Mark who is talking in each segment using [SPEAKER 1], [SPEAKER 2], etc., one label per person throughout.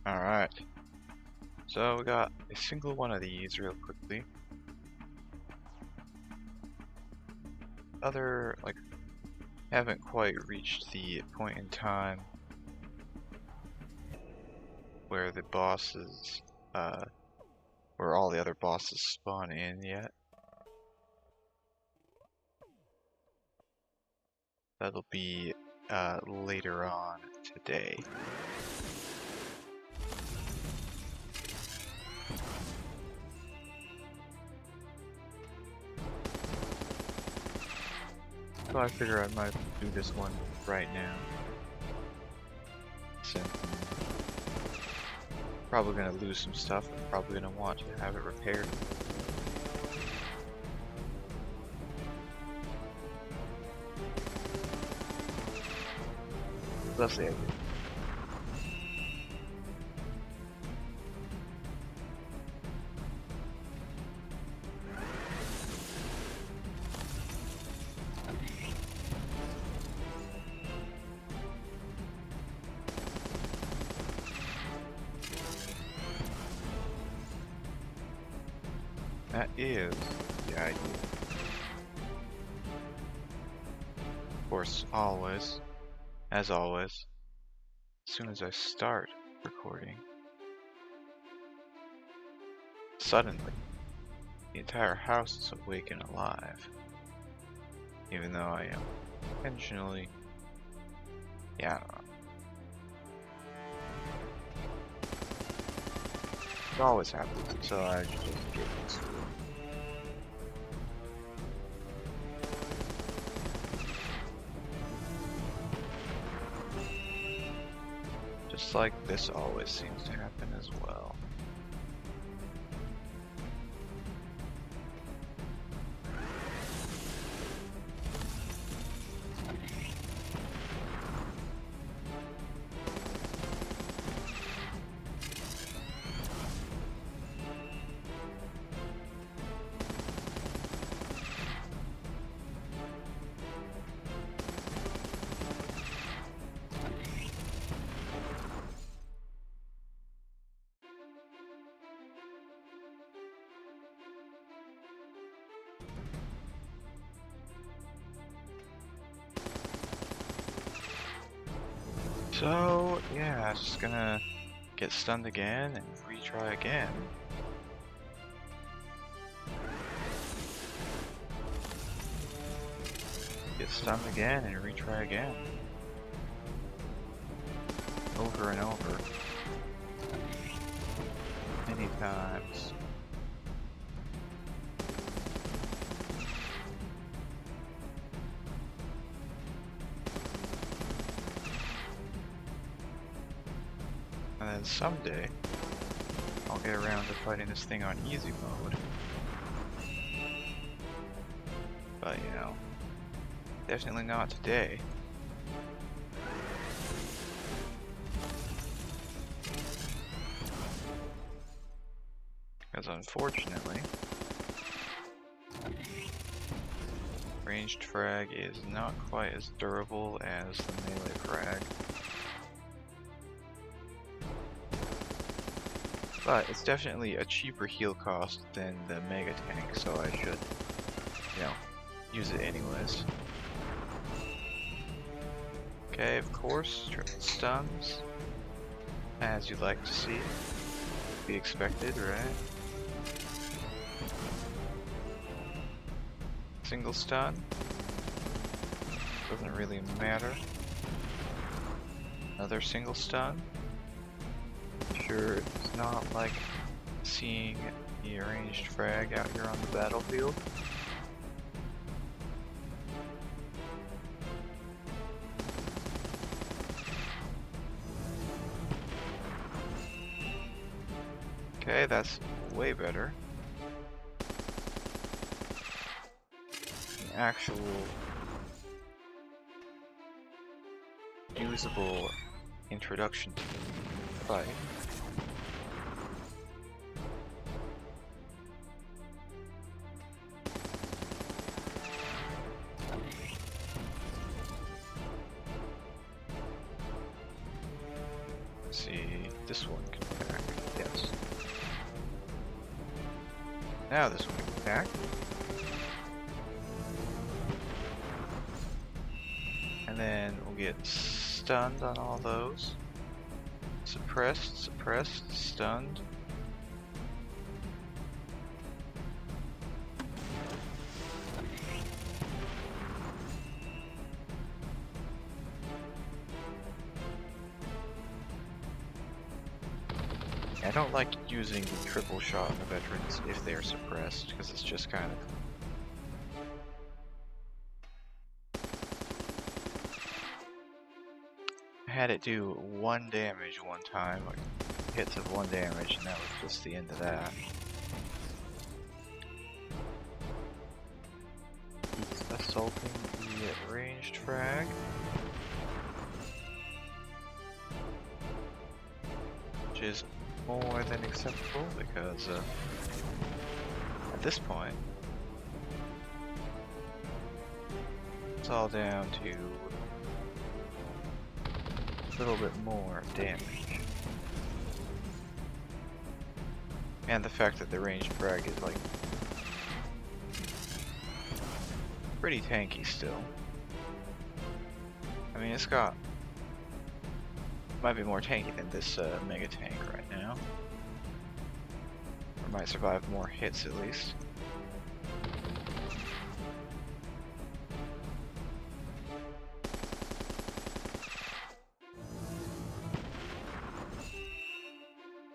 [SPEAKER 1] Alright, so we got a single one of these real quickly. Haven't quite reached the point in time where the bosses, where all the other bosses spawn in yet. That'll be later on today. So I figure I might do this one right now. Since I'm probably gonna lose some stuff, I'm probably gonna want to have it repaired. That's the idea. That is the idea. Of course, as always, as soon as I start recording, suddenly, the entire house is awake and alive. Even though I am intentionally, I don't know. It always happens, so I just get used to it. Just like this always seems to happen as well. So, yeah, I'm just gonna get stunned again and retry again. Get stunned again and retry again. Over and over. Many times. And then someday, I'll get around to fighting this thing on easy mode. But, you know, definitely not today. Because unfortunately, ranged frag is not quite as durable as the melee frag. But it's definitely a cheaper heal cost than the mega tank, so I should, use it anyways. Okay, of course, triple stuns, as you'd like to see. Be expected, right? Single stun. Doesn't really matter. Another single stun. Sure, it's not like seeing the ranged frag out here on the battlefield. Okay, that's way better. An actual usable introduction to the fight. Let's see. this one can attack. Yes. Now this one can attack. And then we'll get stunned on all those. Suppressed, suppressed, stunned. I don't like using the triple shot on the veterans if they are suppressed, because it's just kind of... I had it do 1 damage one time, like hits of 1 damage, and that was just the end of that. He's assaulting the ranged frag. Which is more than acceptable, because at this point it's all down to a little bit more damage. And the fact that the ranged frag is like pretty tanky still. I mean, it's got... might be more tanky than this mega tank right now. Or might survive more hits at least.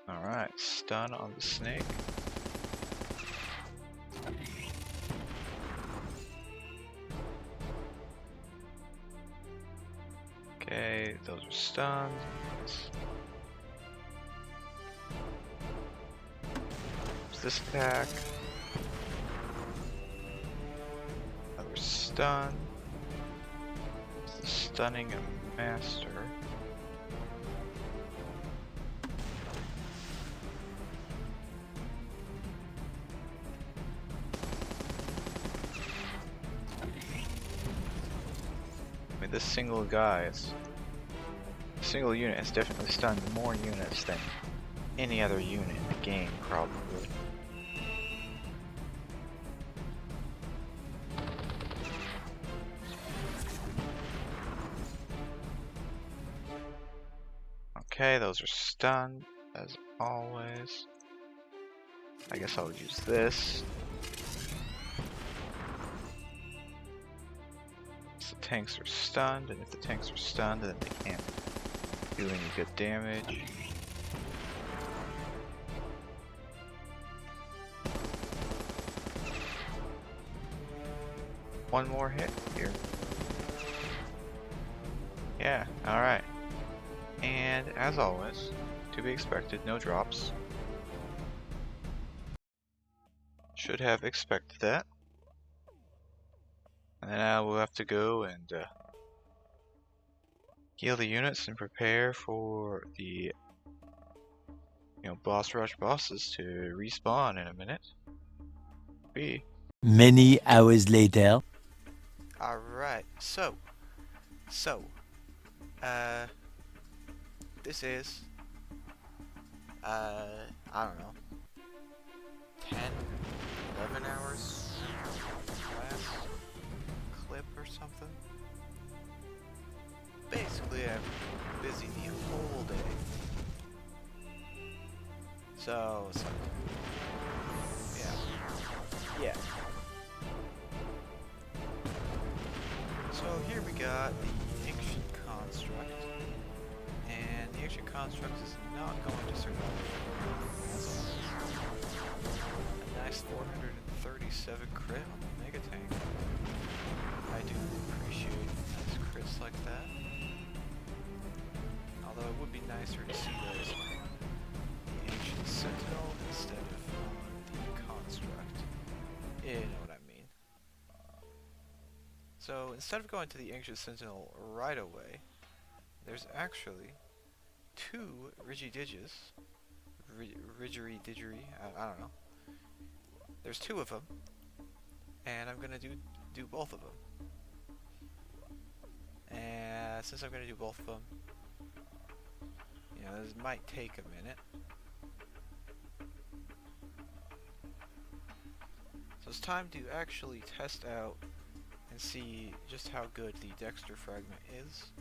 [SPEAKER 1] Alright, stun on the snake. Okay, those are stunned. This attack. Another stun. It's the stunning master. I mean, this single single unit has definitely stunned more units than any other unit in the game, probably. Okay, those are stunned, as always. I guess I'll use this. So the tanks are stunned, and if the tanks are stunned, then they can't do any good damage. One more hit here. Yeah, alright. And as always, to be expected, no drops. Should have expected that. And now we'll have to go and heal the units and prepare for the boss rush bosses to respawn in a minute.
[SPEAKER 2] Many hours later.
[SPEAKER 1] Alright, so this is I don't know, 10, 11 hours last clip or something. Basically, I'm busy the whole day. So it's like, yeah. So here we got the ancient construct. And the ancient construct is not going to survive. A nice 437 crit on the mega tank. I do appreciate nice crits like that. Although it would be nicer to see those on the ancient sentinel instead of on the construct. You know what I mean. So instead of going to the ancient sentinel right away, there's actually 2 Ridgy-Didges. Ridgy-Didgery, I don't know. There's 2 of them, and I'm gonna do both of them. And since I'm gonna do both of them,
[SPEAKER 3] Yeah, this might take a minute. So it's time to actually test out and see just how good the Dexter fragment is.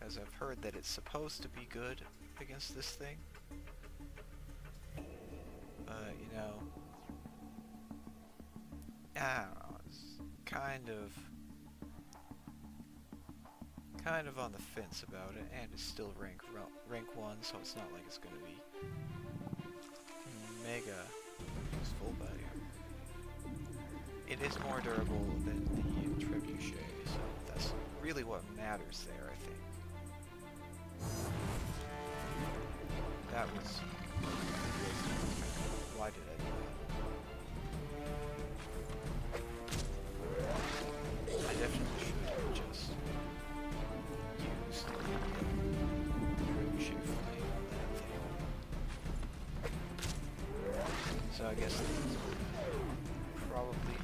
[SPEAKER 3] As I've heard that it's supposed to be good against this thing. But, you know, I don't know, it's kind of on the fence about it, and it's still rank 1, so it's not like it's gonna be mega useful, but yeah. It is more durable than the Trebuchet, so that's really what matters there, I think. That was... Why did I do that? I definitely should have just used the Trebuchet flame on that thing. So I guess things are probably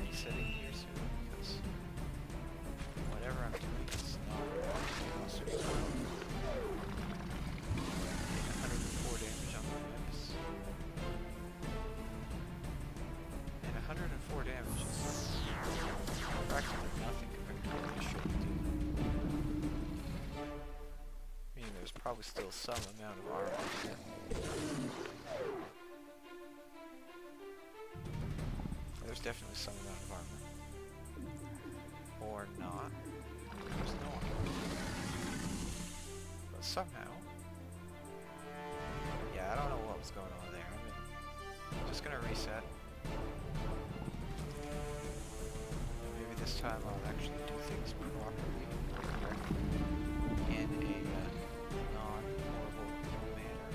[SPEAKER 3] resetting here soon, because whatever I'm doing is not super well. 104 damage on the whips. And 104 damage is practically nothing compared to what it should do. I mean, there's probably still some amount of armor here. There's definitely some amount of armor. Or not. There's no armor. But somehow... Yeah, I don't know what was going on there. I'm just gonna reset. Maybe this time I'll actually do things properly, correctly, in a non-horrible manner.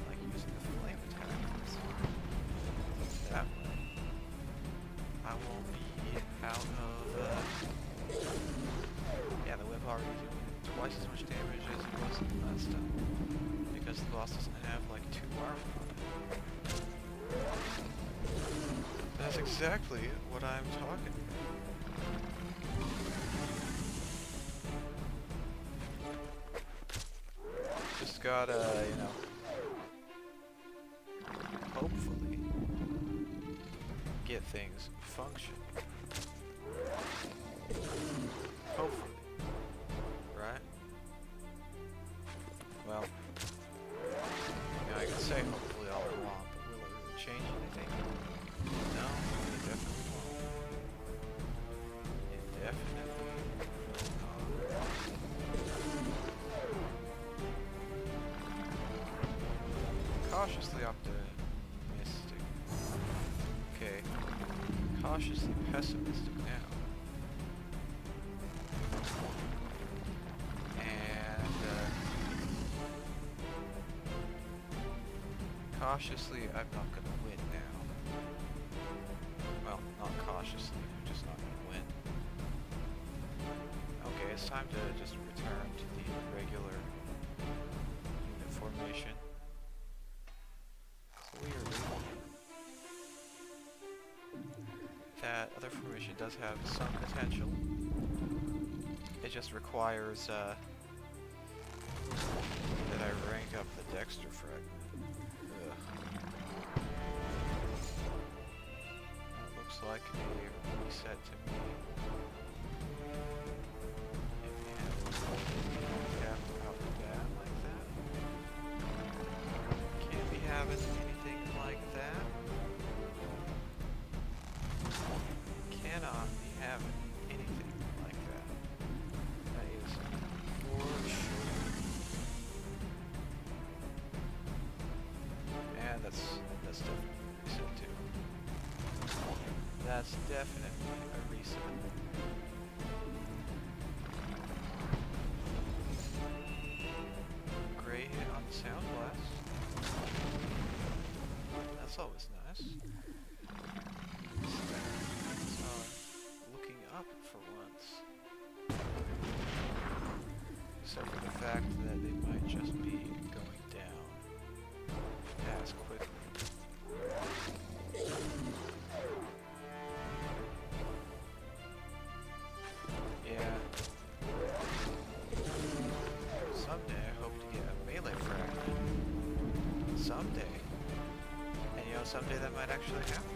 [SPEAKER 3] Like using the flame attack. That way, I won't be out of... Yeah, the whip already doing twice as much damage as it was last time. Because the boss doesn't have like 2 armor on it. That's exactly what I'm talking about. Just gotta, you know, hopefully get things functioning. Hopefully. Right? Well, you know, I can say hopefully all I want, but will it really change anything? No, it definitely won't. It definitely will not. Cautiously optimistic. Okay. Cautiously pessimistic now. Cautiously, I'm not going to win now. Well, not cautiously, I'm just not going to win. Okay, it's time to just return to the regular unit formation. Clearly, that other formation does have some potential. It just requires that I rank up the Dexter fragment. That looks like a reset to me. If we have cap out the bat like that. Can't be having anything like that. Cannot be having anything like that. That is for sure. And that's definitely a reset too. That's definitely a reset. Gray hit on the Sound Blast. That's always nice. So, looking up for once. Except for the fact that they might just be going down as quickly. someday that might actually happen.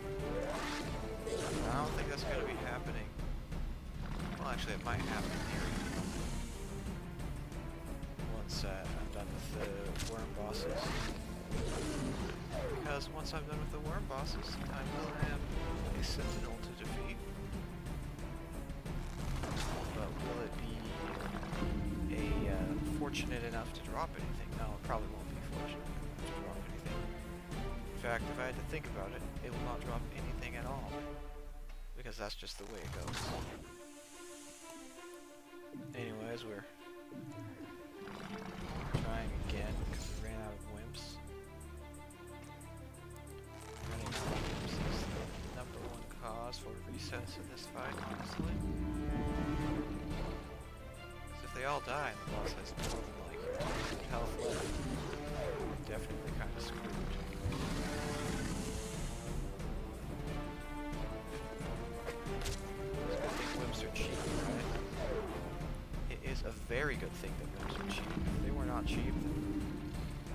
[SPEAKER 3] I don't think that's going to be happening. Well, actually, it might happen here once I'm done with the worm bosses. Because once I'm done with the worm bosses, I will have a Sentinel to defeat. But will it be fortunate enough to drop anything? No, it probably won't be fortunate enough to drop anything. In fact, if I had to think about it, it will not drop anything at all. Because that's just the way it goes. Anyways, we're trying again because we ran out of wimps. Running out of wimps is the #1 cause for resets in this fight, honestly. Because if they all die and the boss has more than like 200 health left, we're definitely kind of screwed. Wimps are cheap, right? It is a very good thing that wimps are cheap. If they were not cheap, then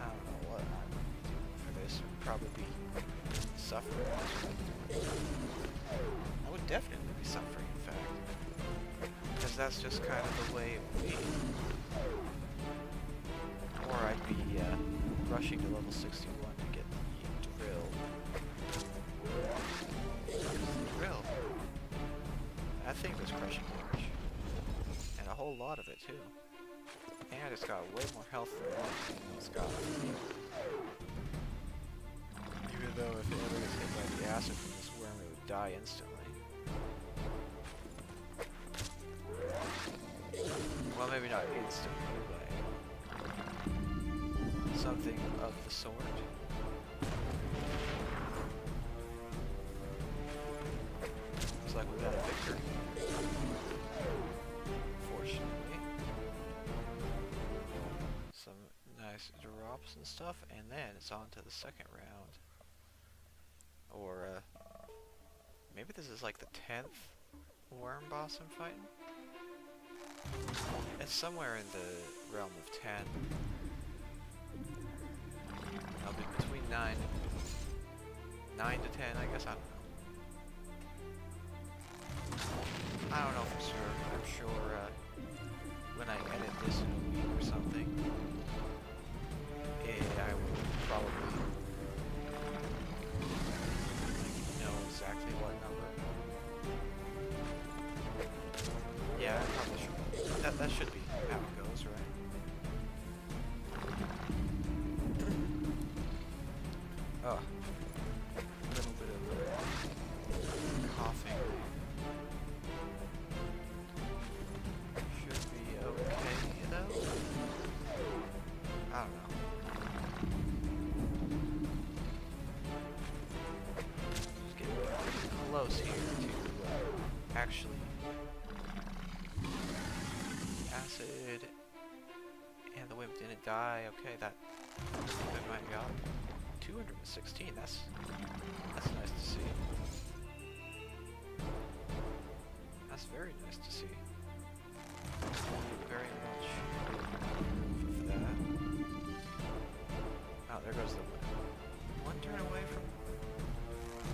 [SPEAKER 3] I don't know what I would be doing for this. I'd probably be suffering. I would definitely be suffering, in fact. Because that's just kind of the way it would be. Or I'd be rushing to level 61 to get the drill. Drill. That thing was crushing damage. And a whole lot of it, too. And it's got way more health than it's got. Even though if it ever gets hit by the acid from this worm, it would die instantly. Well, maybe not instantly, but something of the sort. Looks like we got a victory. Fortunately. Some nice drops and stuff, and then it's on to the second round. Or, maybe this is like the 10th worm boss I'm fighting? It's somewhere in the realm of 10. I'll be between 9 to 10, I guess, I don't know. I don't know for sure. I'm sure when I edit this in a week or something, I will probably know exactly what number. Yeah, I probably should. That should be how it goes, right? Oh, a little bit of coughing. Should be okay, though. I don't know. Just getting pretty close here to actually acid, and the wimp didn't die. Okay, that I might have got 216. That's nice to see. That's very nice to see. Thank you very much for that. Oh, there goes the wimp. One turn away from.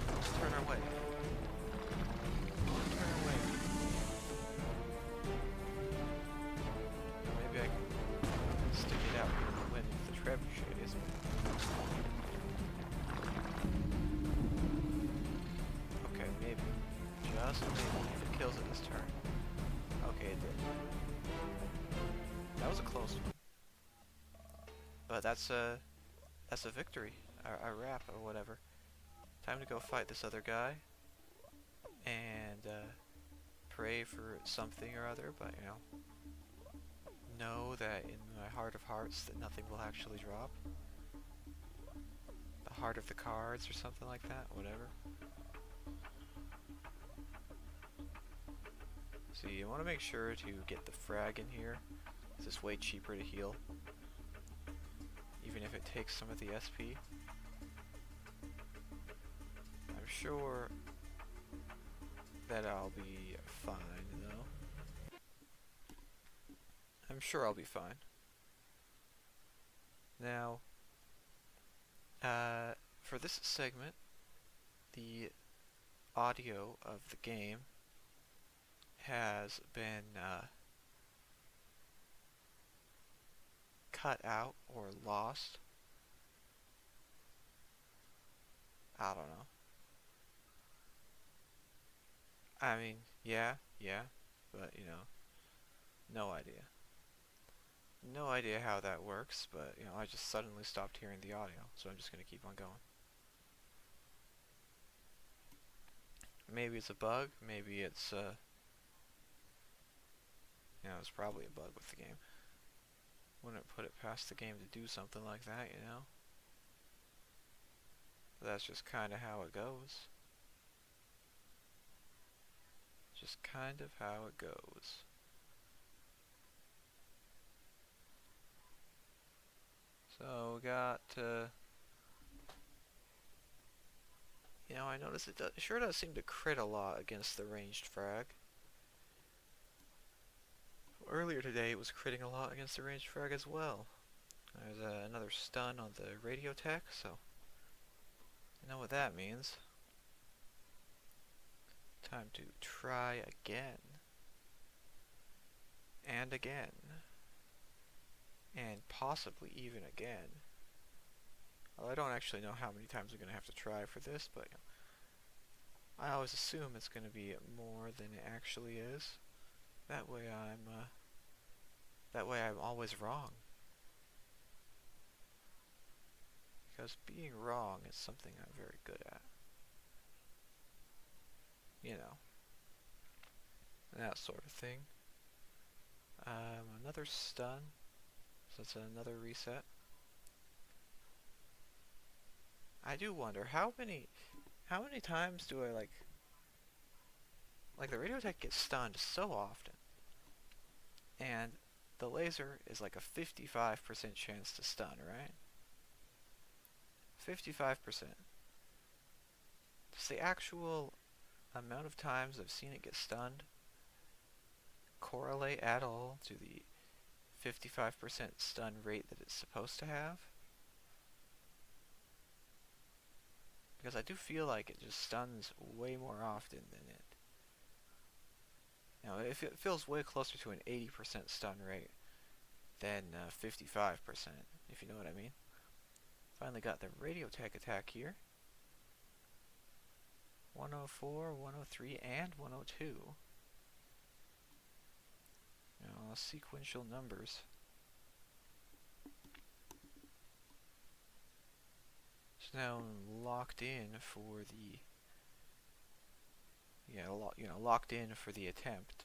[SPEAKER 3] One turn away. One turn away. Maybe I can stick it out in the wind with the trebuchet, isn't it? Okay, maybe. Just maybe if it kills it this turn. Okay, it did. That was a close one. But that's a victory. A wrap or whatever. Time to go fight this other guy. And pray for something or other, but you know that in my heart of hearts that nothing will actually drop. The heart of the cards or something like that, whatever. So you want to make sure to get the frag in here. It's way cheaper to heal. Even if it takes some of the SP. I'm sure that I'll be fine, though. I'm sure I'll be fine. Now, for this segment, the audio of the game has been cut out or lost. I don't know. I mean, yeah, but you know, no idea. No idea how that works, but you know, I just suddenly stopped hearing the audio, so I'm just gonna keep on going. Maybe it's a bug, maybe it's you know, it's probably a bug with the game. Wouldn't put it past the game to do something like that, you know? But that's just kinda how it goes. Just kind of how it goes. So we got, you know, I noticed it sure does seem to crit a lot against the ranged frag. Earlier today it was critting a lot against the ranged frag as well. There's another stun on the radio tech, so you know what that means. Time to try again. And again. And possibly even again. Well, I don't actually know how many times I'm going to have to try for this, but you know, I always assume it's going to be more than it actually is. That way I'm always wrong. Because being wrong is something I'm very good at. You know, that sort of thing. Another stun, so it's another reset. I do wonder how many times do I like the radio tech gets stunned so often, and the laser is like a 55% chance to stun, right? 55%. Does the actual amount of times I've seen it get stunned correlate at all to the 55% stun rate that it's supposed to have? Because I do feel like it just stuns way more often than it. You know, it feels way closer to an 80% stun rate than 55%, if you know what I mean. Finally got the radio tech attack here. 104, 103, and 102. You know, sequential numbers. It's now locked in for the locked in for the attempt.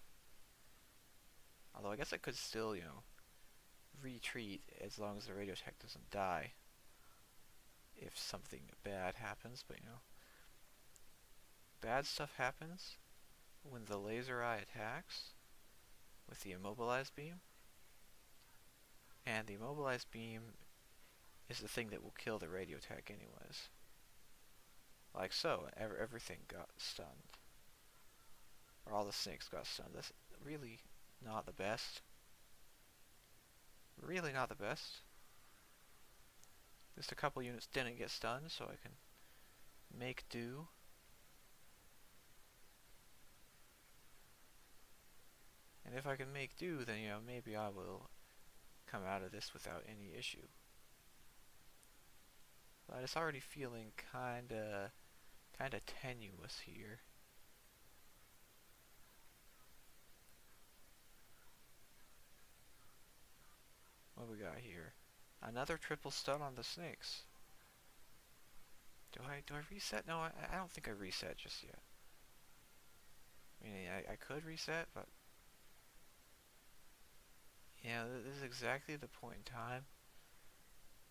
[SPEAKER 3] Although I guess I could still, you know, retreat as long as the radio tech doesn't die if something bad happens, but you know, bad stuff happens when the laser eye attacks with the immobilized beam, and the immobilized beam is the thing that will kill the radio tech anyways. Like so, everything got stunned. Or all the snakes got stunned. That's really not the best. Really not the best. Just a couple units didn't get stunned, so I can make do. And if I can make do, then, you know, maybe I will come out of this without any issue. But it's already feeling kinda tenuous here. What we got here? Another triple stun on the snakes. Do I reset? No, I don't think I reset just yet. I mean, I could reset, but yeah, this is exactly the point in time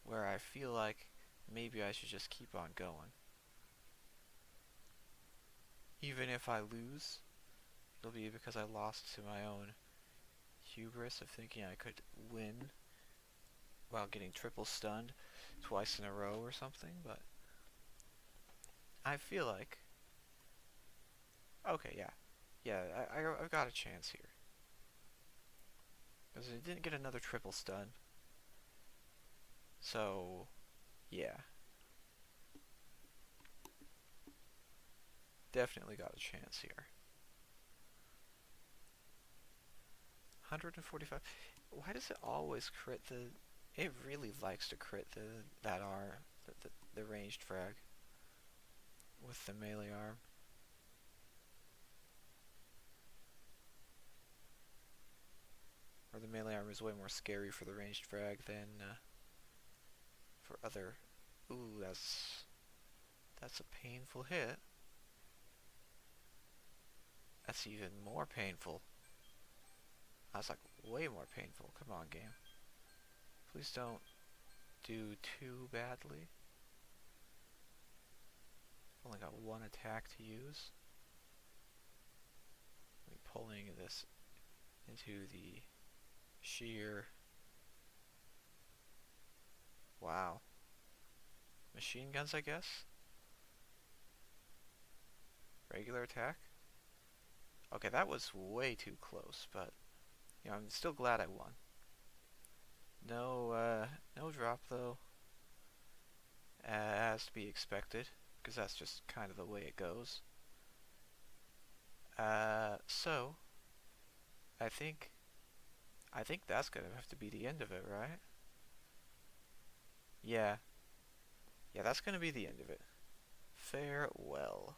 [SPEAKER 3] where I feel like maybe I should just keep on going. Even if I lose, it'll be because I lost to my own hubris of thinking I could win while getting triple stunned twice in a row or something, but I feel like, okay, yeah, I've got a chance here. Because I didn't get another triple stun. So, yeah. definitely got a chance here. 145. Why does it always crit the... It really likes to crit the ranged frag with the melee arm. Or the melee arm is way more scary for the ranged frag than for other... Ooh, that's a painful hit. That's even more painful. That's like way more painful. Come on, game. Please don't do too badly. Only got one attack to use. I'll be pulling this into the sheer... Wow. Machine guns, I guess? Regular attack? Okay, that was way too close, but you know, I'm still glad I won. No drop though, as to be expected, because that's just kind of the way it goes. So I think that's gonna have to be the end of it, right? Yeah, that's gonna be the end of it. Farewell.